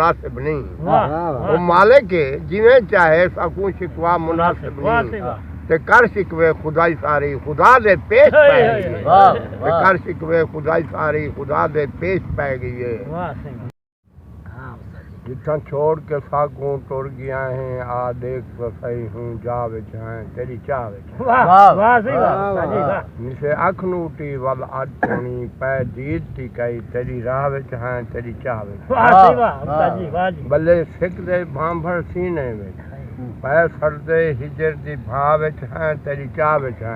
मुनासिब नहीं वो मालिक जिवें चाहे साकू शिकवा मुनासिब नहीं ते कर शिकवे खुदाई सारी खुदा दे पेश पै गई ते कर शिकवे खुदाई सारी खुदा दे पेश पै गई है जिथा छोड़ के साकू टुर गया है आ देख तो सही हूँ जा विच है तेरी चाह विच निसे अख नूटी वल अज कोनी पै दीद ती कई तेरी राह विच है तेरी चाह विच बल्ले सिक दे भांभर सीने विच पै सरदे हिजर दी भा विच है तेरी चाह विच है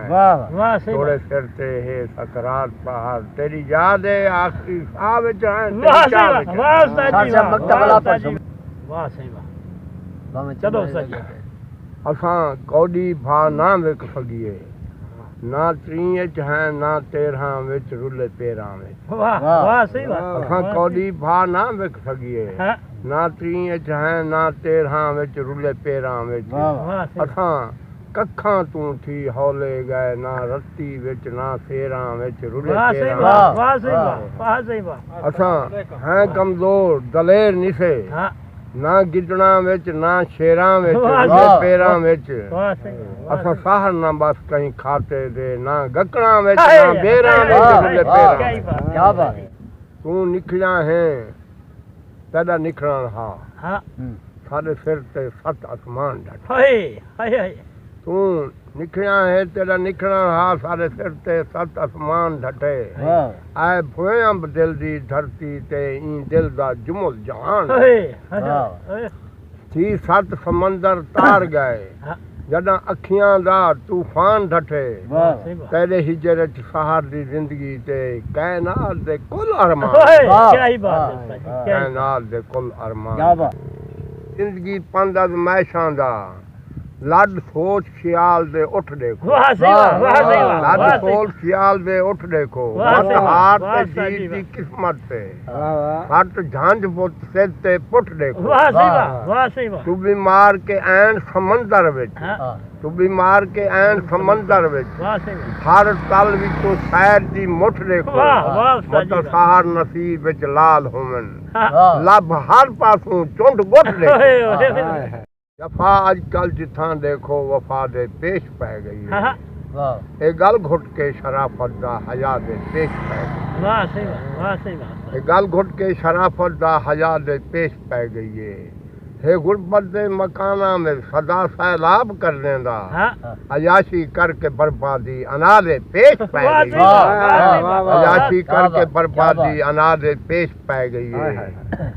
थोड़े सिर ते है सकरात पहाड़ तेरी याद है आखिरी साह विच है तेरी चाह विच असां कौडी भा ना विक सघिए ना 30 च है ना 13 विच रुले पेरां विच असां कौडी भा ना विक सघिए ना 30 च है ना 13 विच रुले पेरां विच असां कखां तू थी हौले गए ना रत्ती विच ना फेरां विच रुले पेरां असां हैं कमजोर दलेर निसे ना गिदड़ा विच ना शेरां विच रुले पेरां विच असां साहर ना बस कहीं खाते दे ना गकड़ा विच ना बेरां विच रुले पेरां तू निकलिया है तेरा निकलण हा साडे सिर ते 7 आसमान ढटे तू निकलिया है तेरा निकलण हा साडे सिर ते 7 आसमान ढटे आए भोयां दिल दी धरती ते ई दिल दा जुमल जहान थी 7 समंदर तार गए जदा अखियां दा तूफान ढटे तेरे हिजर च सहार दी जिंदगी ते कायनात दे कुल अरमान कायनात दे कुल अरमान जिंदगी पंद अज़माइशां दा लड सोच ख्याल दे उठ देखो लड सोच ख्याल दे उठ देखो मत हार ते जीत दी किस्मत ते हट झांझ पुत सिर ते पुठ देखो तू बीमार के ऐन समंदर विच तू बीमार के ऐन समंदर विच हर तल विचों सैर दी मुठ देखो मत सहार नसीब विच लाल होवन लब हर पासों चुंड गुठ देखो वफा अजकल जिथा देखो वफा दे पेश पै गई है ए गल घुट के शराफत दा हया दे पेश पै गई ए गल घुट के शराफत दा हया दे पेश पै गई है गुरबत दे मकाना में सदा सैलाब करने दा अयाशी करके बर्बादी अना दे पेश पै गई अयाशी करके बर्बादी अना दे पेश पै गई है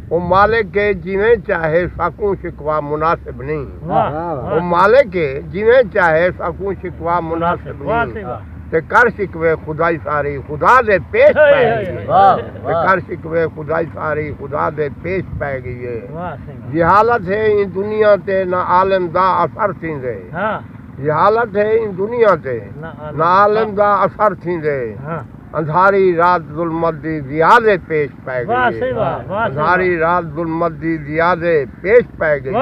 वो मालिक के जिवें चाहे साकू शिकवा मुनासिब नहीं वो मालिक के जिवें चाहे साकू शिकवा मुनासिब नहीं ते कर शिकवे खुदाई सारी खुदा दे पेश पै गई ते कर शिकवे खुदाई सारी खुदा दे पेश पै गई है ये हालत है इन दुनिया ते ना आलम दा असर थींदे ये हालत है इन दुनिया ते ना आलम दा असर थींदे अंधारी रात जुल्मत दी ज़ियादे पेश पै गई अंधारी रात जुल्मत दी ज़ियादे पेश पै गई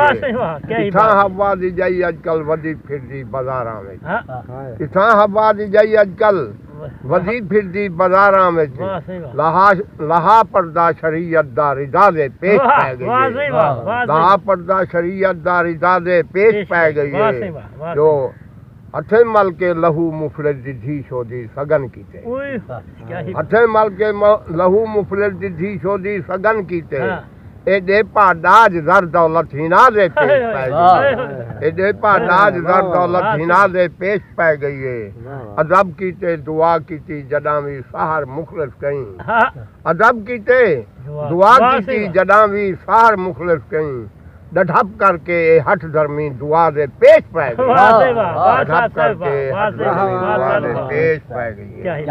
इथां हवा दी जाई अजकल वधी फिरदी बाज़ारां विच इथां हवा दी जाई अजकल वधी फिरदी बाज़ारां विच लहा पर्दा शरीयत दा रिदा दे पेश पै गई लहा पर्दा शरीयत दा रिदा दे पेश पै गई जो हथे मल के लहू मुफलिस दी धी शोदी सगन कीते हथे मल के लहू मुफलिस दी धी शोदी सगन कीते एडे पाडाज दर दौलत हिना दे पेश पै गई एडे पाडाज दर दौलत हिना दे पेश पै गई है अदब कीते दुआ कीती जदा भी सहार मुखलिस कहीं अदब कीते दुआ कीती जदा भी सहार मुखलिस कहीं डढप करके हठ धर्मी दुआ दे पेश पै गई डढप करके हठ धर्मी दुआ दे पेश पै गई।